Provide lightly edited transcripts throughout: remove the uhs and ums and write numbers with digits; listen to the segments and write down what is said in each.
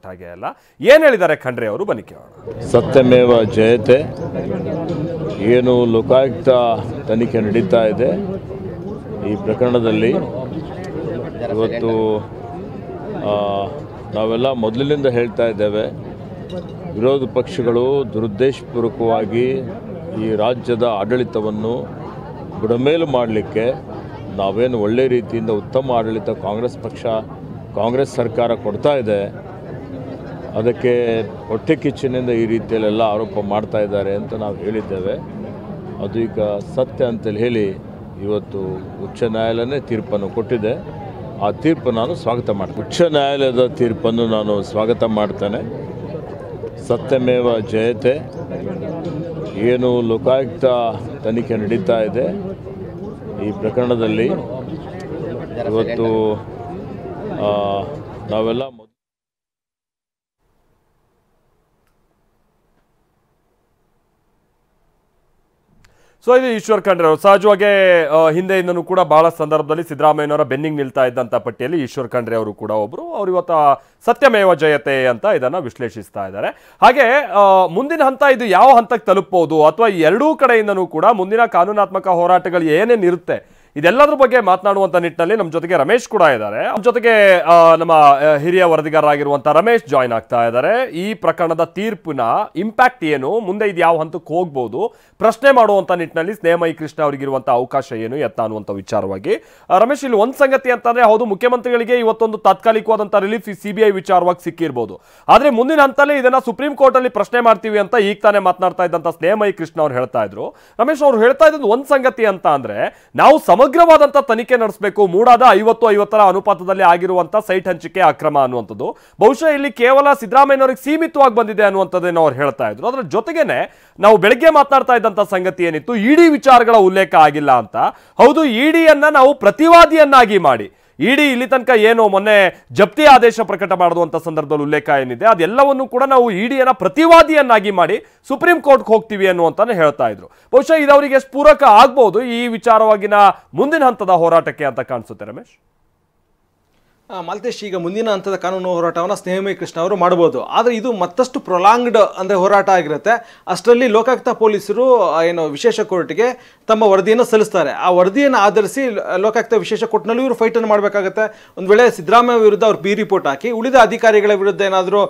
ಹಾಗೆ ಅಲ್ಲ, ಏನು ಹೇಳಿದ್ದಾರೆ ಖಂಡ್ರೆ ಅವರು ಬನ್ನಿ ಕೇಳೋಣ. ಸತ್ಯಮೇವ ಜಯತೆ. ಏನು ಲೋಕಾಯುಕ್ತ ತನಿಖೆ ನಡೀತಾ ಇದೆ ಈ ಪ್ರಕರಣದಲ್ಲಿ. ಇವತ್ತು ನಾವೆಲ್ಲ ಮೊದಲಿನಿಂದ ಹೇಳ್ತಾ ಇದ್ದೇವೆ, ವಿರೋಧ ಪಕ್ಷಗಳು ದುರುದ್ದೇಶಪೂರ್ವಕವಾಗಿ ಈ ರಾಜ್ಯದ ಆಡಳಿತವನ್ನು ಬುಡಮೇಲು ಮಾಡಲಿಕ್ಕೆ ನಾವೇನು ಒಳ್ಳೆ ರೀತಿಯಿಂದ ಉತ್ತಮ ಆಡಳಿತ ಕಾಂಗ್ರೆಸ್ ಸರ್ಕಾರ ಕೊಡ್ತಾ ಇದೆ, ಅದಕ್ಕೆ ಹೊಟ್ಟೆ ಕಿಚ್ಚಿನಿಂದ ಈ ರೀತಿಯಲ್ಲೆಲ್ಲ ಆರೋಪ ಮಾಡ್ತಾ ಇದ್ದಾರೆ ಅಂತ ನಾವು ಹೇಳಿದ್ದೇವೆ. ಅದು ಈಗ ಸತ್ಯ ಅಂತೇಳಿ ಹೇಳಿ ಇವತ್ತು ಉಚ್ಚ ನ್ಯಾಯಾಲಯನೇ ತೀರ್ಪನ್ನು ಕೊಟ್ಟಿದೆ. ಆ ತೀರ್ಪು ನಾನು ಸ್ವಾಗತ ಮಾಡ್ತೇನೆ. ಉಚ್ಚ ನ್ಯಾಯಾಲಯದ ತೀರ್ಪನ್ನು ನಾನು ಸ್ವಾಗತ ಮಾಡ್ತೇನೆ. ಸತ್ಯಮೇವ ಜಯತೆ. ಏನು ಲೋಕಾಯುಕ್ತ ತನಿಖೆ ನಡೀತಾ ಇದೆ ಈ ಪ್ರಕರಣದಲ್ಲಿ. ಇವತ್ತು ನಾವೆಲ್ಲ ಸೊ ಇದು ಈಶ್ವರ್ ಖಂಡ್ರೆ ಅವರು. ಸಹಜವಾಗಿ ಹಿಂದೆಯಿಂದನೂ ಕೂಡ ಬಹಳ ಸಂದರ್ಭದಲ್ಲಿ ಸಿದ್ದರಾಮಯ್ಯನವರ ಬೆನ್ನಿಂಗ್ ನಿಲ್ತಾ ಇದ್ದಂಥ ಪಟ್ಟಿಯಲ್ಲಿ ಈಶ್ವರ್ ಖಂಡ್ರೆ ಅವರು ಕೂಡ ಒಬ್ಬರು. ಅವರು ಇವತ್ತು ಸತ್ಯಮೇವ ಜಯತೆ ಅಂತ ಇದನ್ನು ವಿಶ್ಲೇಷಿಸ್ತಾ ಇದ್ದಾರೆ. ಹಾಗೆ ಮುಂದಿನ ಹಂತ ಇದು ಯಾವ ಹಂತಕ್ಕೆ ತಲುಪಬಹುದು, ಅಥವಾ ಎರಡೂ ಕಡೆಯಿಂದನೂ ಕೂಡ ಮುಂದಿನ ಕಾನೂನಾತ್ಮಕ ಹೋರಾಟಗಳು ಏನೇನು ಇರುತ್ತೆ ಇದೆಲ್ಲದ್ರ ಬಗ್ಗೆ ಮಾತನಾಡುವಂಥ ನಿಟ್ಟಿನಲ್ಲಿ ನಮ್ಮ ಜೊತೆಗೆ ರಮೇಶ್ ಕೂಡ ಇದ್ದಾರೆ. ನಮ್ಮ ಜೊತೆಗೆ ನಮ್ಮ ಹಿರಿಯ ವರದಿಗಾರರಾಗಿರುವಂಥ ರಮೇಶ್ ಜಾಯ್ನ್ ಆಗ್ತಾ ಇದ್ದಾರೆ. ಈ ಪ್ರಕರಣದ ತೀರ್ಪಿನ ಇಂಪ್ಯಾಕ್ಟ್ ಏನು, ಮುಂದೆ ಇದು ಯಾವ ಹಂತಕ್ಕೆ ಹೋಗ್ಬೋದು, ಪ್ರಶ್ನೆ ಮಾಡುವಂಥ ನಿಟ್ಟಿನಲ್ಲಿ ಸ್ನೇಹಮಯಿ ಕೃಷ್ಣ ಅವರಿಗಿರುವಂಥ ಅವಕಾಶ ಏನು ಎತ್ತ ಅನ್ನುವಂಥ ವಿಚಾರವಾಗಿ. ರಮೇಶ್, ಇಲ್ಲಿ ಒಂದು ಸಂಗತಿ ಅಂತಂದ್ರೆ, ಹೌದು ಮುಖ್ಯಮಂತ್ರಿಗಳಿಗೆ ಇವತ್ತೊಂದು ತಾತ್ಕಾಲಿಕವಾದಂಥ ರಿಲೀಫ್ CBI ವಿಚಾರವಾಗಿ ಸಿಕ್ಕಿರ್ಬೋದು, ಆದರೆ ಮುಂದಿನ ಹಂತದಲ್ಲಿ ಇದನ್ನ ಸುಪ್ರೀಂ ಕೋರ್ಟ್ ಅಲ್ಲಿ ಪ್ರಶ್ನೆ ಮಾಡ್ತೀವಿ ಅಂತ ಈಗ ತಾನೇ ಮಾತನಾಡ್ತಾ ಇದ್ದಂಥ ಸ್ನೇಹಮಯಿ ಕೃಷ್ಣ ಅವ್ರು ಹೇಳ್ತಾ ಇದ್ರು. ರಮೇಶ್ ಅವರು ಹೇಳ್ತಾ ಇದ್ದದ್ದು ಒಂದು ಸಂಗತಿ ಅಂತ ಅಂದ್ರೆ, ನಾವು ಸಮಗ್ರವಾದಂಥ ತನಿಖೆ ನಡೆಸಬೇಕು, ಮೂಡಾದ 50-50 ಅನುಪಾತದಲ್ಲಿ ಆಗಿರುವಂಥ ಸೈಟ್ ಹಂಚಿಕೆ ಅಕ್ರಮ ಅನ್ನುವಂಥದ್ದು ಬಹುಶಃ ಇಲ್ಲಿ ಕೇವಲ ಸಿದ್ದರಾಮಯ್ಯನವರಿಗೆ ಸೀಮಿತವಾಗಿ ಬಂದಿದೆ ಅನ್ನುವಂಥದ್ದೇನೋ ಅವ್ರು ಹೇಳ್ತಾ ಇದ್ರು. ಅದರ ಜೊತೆಗೇನೆ ನಾವು ಬೆಳಗ್ಗೆ ಮಾತನಾಡ್ತಾ ಇದ್ದಂಥ ಸಂಗತಿ ಏನಿತ್ತು, ಇಡಿ ವಿಚಾರಗಳ ಉಲ್ಲೇಖ ಆಗಿಲ್ಲ ಅಂತ. ಹೌದು, ಇಡಿಯನ್ನ ನಾವು ಪ್ರತಿವಾದಿಯನ್ನಾಗಿ ಮಾಡಿ, ಇಡಿ ಇಲ್ಲಿ ತನಕ ಏನು ಮೊನ್ನೆ ಜಪ್ತಿ ಆದೇಶ ಪ್ರಕಟ ಮಾಡುವಂಥ ಸಂದರ್ಭದಲ್ಲಿ ಉಲ್ಲೇಖ ಏನಿದೆ ಅದೆಲ್ಲವನ್ನು ಕೂಡ ನಾವು ಇಡಿಯನ್ನ ಪ್ರತಿವಾದಿಯನ್ನಾಗಿ ಮಾಡಿ ಸುಪ್ರೀಂ ಕೋರ್ಟ್ಗೆ ಹೋಗ್ತೀವಿ ಅನ್ನುವಂತಾನೆ ಹೇಳ್ತಾ ಇದ್ರು. ಬಹುಶಃ ಇದವರಿಗೆ ಎಷ್ಟು ಪೂರಕ ಆಗ್ಬೋದು ಈ ವಿಚಾರವಾಗಿನ ಮುಂದಿನ ಹಂತದ ಹೋರಾಟಕ್ಕೆ ಅಂತ ಕಾಣಿಸುತ್ತೆ ರಮೇಶ್? ಮಾಲ್ತೇಶ್, ಈಗ ಮುಂದಿನ ಹಂತದ ಕಾನೂನು ಹೋರಾಟವನ್ನು ಸ್ನೇಹಮಯಿ ಕೃಷ್ಣ ಅವರು ಮಾಡ್ಬೋದು, ಆದರೆ ಇದು ಮತ್ತಷ್ಟು ಪ್ರೊಲಾಂಗ್ಡ್ ಅಂದರೆ ಹೋರಾಟ ಆಗಿರುತ್ತೆ. ಅಷ್ಟರಲ್ಲಿ ಲೋಕಾಯುಕ್ತ ಪೊಲೀಸರು ಏನು ವಿಶೇಷ ಕೋರ್ಟ್ಗೆ ತಮ್ಮ ವರದಿಯನ್ನು ಸಲ್ಲಿಸ್ತಾರೆ. ಆ ವರದಿಯನ್ನು ಆಧರಿಸಿ ಲೋಕಾಯುಕ್ತ ವಿಶೇಷ ಕೋರ್ಟ್ನಲ್ಲೂ ಇವರು ಫೈಟನ್ನು ಮಾಡಬೇಕಾಗುತ್ತೆ. ಒಂದು ವೇಳೆ ಸಿದ್ದರಾಮಯ್ಯ ವಿರುದ್ಧ ಅವ್ರು ಬಿ ರಿಪೋರ್ಟ್ ಹಾಕಿ ಉಳಿದ ಅಧಿಕಾರಿಗಳ ವಿರುದ್ಧ ಏನಾದರೂ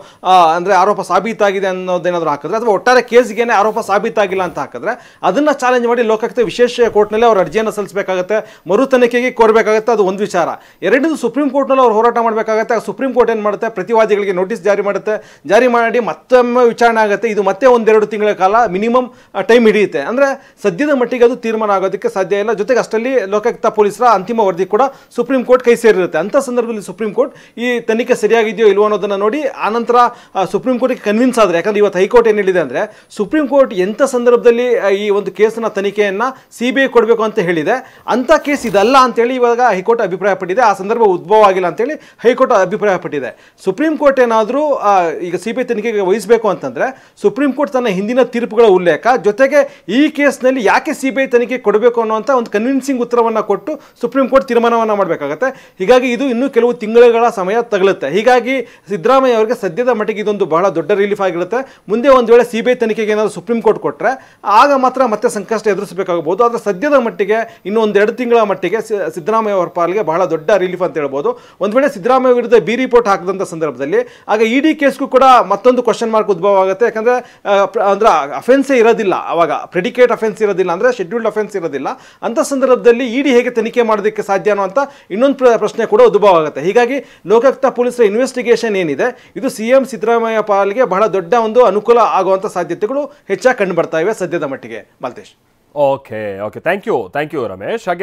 ಅಂದರೆ ಆರೋಪ ಸಾಬೀತಾಗಿದೆ ಅನ್ನೋದೇನಾದರೂ ಹಾಕಿದ್ರೆ, ಅಥವಾ ಒಟ್ಟಾರೆ ಕೇಸ್ಗೇನೆ ಆರೋಪ ಸಾಬೀತಾಗಿಲ್ಲ ಅಂತ ಹಾಕಿದ್ರೆ ಅದನ್ನು ಚಾಲೆಂಜ್ ಮಾಡಿ ಲೋಕಾಯುಕ್ತ ವಿಶೇಷ ಕೋರ್ಟ್ನಲ್ಲಿ ಅವರು ಅರ್ಜಿಯನ್ನು ಸಲ್ಲಿಸಬೇಕಾಗುತ್ತೆ, ಮರು ತನಿಖೆಗೆ ಕೋರಬೇಕಾಗುತ್ತೆ. ಅದು ಒಂದು ವಿಚಾರ. ಎರಡನೇದು, ಸುಪ್ರೀಂ ಕೋರ್ಟ್ನಲ್ಲಿ ಹೋರಾಟ ಮಾಡಬೇಕಾಗುತ್ತೆ. ಸುಪ್ರೀಂ ಕೋರ್ಟ್ ಏನು ಮಾಡುತ್ತೆ, ಪ್ರತಿವಾದಿಗಳಿಗೆ ನೋಟಿಸ್ ಜಾರಿ ಮಾಡುತ್ತೆ. ಜಾರಿ ಮಾಡಿ ಮತ್ತೊಮ್ಮೆ ವಿಚಾರಣೆ ಆಗುತ್ತೆ. ಇದು ಮತ್ತೆ 1-2 ತಿಂಗಳ ಕಾಲ ಮಿನಿಮಮ್ ಟೈಮ್ ಹಿಡಿಯುತ್ತೆ. ಅಂದರೆ ಸದ್ಯದ ಮಟ್ಟಿಗೆ ಅದು ತೀರ್ಮಾನ ಆಗೋದಕ್ಕೆ ಸಾಧ್ಯ ಇಲ್ಲ. ಜೊತೆಗೆ ಅಷ್ಟರಲ್ಲಿ ಲೋಕಾಯುಕ್ತ ಪೊಲೀಸರ ಅಂತಿಮ ವರದಿ ಕೂಡ ಸುಪ್ರೀಂ ಕೋರ್ಟ್ ಕೈ ಸೇರಿರುತ್ತೆ. ಅಂಥ ಸಂದರ್ಭದಲ್ಲಿ ಸುಪ್ರೀಂ ಕೋರ್ಟ್ ಈ ತನಿಖೆ ಸರಿಯಾಗಿದೆಯೋ ಇಲ್ವೋ ಅನ್ನೋದನ್ನು ನೋಡಿ ಆನಂತರ ಸುಪ್ರೀಂ ಕೋರ್ಟ್ಗೆ ಕನ್ವಿನ್ಸ್ ಆದರೆ, ಯಾಕಂದರೆ ಇವತ್ತು ಹೈಕೋರ್ಟ್ ಏನು ಹೇಳಿದೆ ಅಂದರೆ, ಸುಪ್ರೀಂ ಕೋರ್ಟ್ ಎಂಥ ಸಂದರ್ಭದಲ್ಲಿ ಈ ಒಂದು ಕೇಸಿನ ತನಿಖೆಯನ್ನು CBI ಕೊಡಬೇಕು ಅಂತ ಹೇಳಿದೆ, ಅಂಥ ಕೇಸ್ ಇದಲ್ಲ ಅಂತೇಳಿ ಇವಾಗ ಹೈಕೋರ್ಟ್ ಅಭಿಪ್ರಾಯಪಟ್ಟಿದೆ. ಆ ಸಂದರ್ಭ ಉದ್ಭವ ಆಗಿಲ್ಲ ಅಂತೇಳಿ ಹೈಕೋರ್ಟ್ ಅಭಿಪ್ರಾಯಪಟ್ಟಿದೆ. ಸುಪ್ರೀಂ ಕೋರ್ಟ್ ಏನಾದರೂ ಈಗ CBI ತನಿಖೆಗೆ ವಹಿಸಬೇಕು ಅಂತಂದರೆ ಸುಪ್ರೀಂ ಕೋರ್ಟ್ ತನ್ನ ಹಿಂದಿನ ತೀರ್ಪುಗಳ ಉಲ್ಲೇಖ ಜೊತೆಗೆ ಈ ಕೇಸ್ನಲ್ಲಿ ಯಾಕೆ CBI ತನಿಖೆ ಕೊಡಬೇಕು ಅನ್ನುವಂಥ ಒಂದು ಕನ್ವಿನ್ಸಿಂಗ್ ಉತ್ತರವನ್ನು ಕೊಟ್ಟು ಸುಪ್ರೀಂ ಕೋರ್ಟ್ ತೀರ್ಮಾನವನ್ನು ಮಾಡಬೇಕಾಗತ್ತೆ. ಹೀಗಾಗಿ ಇದು ಇನ್ನೂ ಕೆಲವು ತಿಂಗಳುಗಳ ಸಮಯ ತಗಲುತ್ತೆ. ಹೀಗಾಗಿ ಸಿದ್ದರಾಮಯ್ಯ ಅವರಿಗೆ ಸದ್ಯದ ಮಟ್ಟಿಗೆ ಇದೊಂದು ಬಹಳ ದೊಡ್ಡ ರಿಲೀಫ್ ಆಗಿರುತ್ತೆ. ಮುಂದೆ ಒಂದು ವೇಳೆ CBI ತನಿಖೆಗೆ ಏನಾದರೂ ಸುಪ್ರೀಂ ಕೋರ್ಟ್ ಕೊಟ್ಟರೆ ಆಗ ಮಾತ್ರ ಮತ್ತೆ ಸಂಕಷ್ಟ ಎದುರಿಸಬೇಕಾಗಬಹುದು. ಆದರೆ ಸದ್ಯದ ಮಟ್ಟಿಗೆ ಇನ್ನೂ 1-2 ತಿಂಗಳ ಮಟ್ಟಿಗೆ ಸಿದ್ದರಾಮಯ್ಯ ಅವರ ಪಾಲಿಗೆ ಬಹಳ ದೊಡ್ಡ ರಿಲೀಫ್ ಅಂತ ಹೇಳ್ಬೋದು. ಒಂದು ವೇಳೆ ಸಿದ್ದರಾಮಯ್ಯ ವಿರುದ್ಧ ಬಿ ರಿಪೋರ್ಟ್ ಹಾಕಿದಂಥ ಸಂದರ್ಭದಲ್ಲಿ ಆಗ ಇಡಿ ಕೇಸ್ಗೂ ಕೂಡ ಮತ್ತೊಂದು ಕ್ವಶನ್ ಮಾರ್ಕ್ ಉದ್ಭವ ಆಗುತ್ತೆ. ಯಾಕಂದರೆ ಅಂದರೆ ಅಫೆನ್ಸೇ ಇರೋದಿಲ್ಲ, ಅವಾಗ ಪ್ರೆಡಿಕೇಟ್ ಅಫೆನ್ಸ್ ಇರೋದಿಲ್ಲ, ಅಂದರೆ ಶೆಡ್ಯೂಲ್ಡ್ ಅಫೆನ್ಸ್ ಇರೋದಿಲ್ಲ. ಅಂಥ ಸಂದರ್ಭದಲ್ಲಿ ಇಡಿ ಹೇಗೆ ತನಿಖೆ ಮಾಡೋದಕ್ಕೆ ಸಾಧ್ಯ ಅನ್ನೋ ಅಂತ ಇನ್ನೊಂದು ಪ್ರಶ್ನೆ ಕೂಡ ಉದ್ಭವ ಆಗುತ್ತೆ. ಹೀಗಾಗಿ ಲೋಕಾಯುಕ್ತ ಪೊಲೀಸರ ಇನ್ವೆಸ್ಟಿಗೇಷನ್ ಏನಿದೆ ಇದು CM ಸಿದ್ದರಾಮಯ್ಯ ಪಾಲಿಗೆ ಬಹಳ ದೊಡ್ಡ ಒಂದು ಅನುಕೂಲ ಆಗುವಂಥ ಸಾಧ್ಯತೆಗಳು ಹೆಚ್ಚಾಗಿ ಕಂಡು ಬರ್ತಾ ಇವೆ ಸದ್ಯದ ಮಟ್ಟಿಗೆ. Maltesh, okay thank you Ramesh. ಹಾಗೆ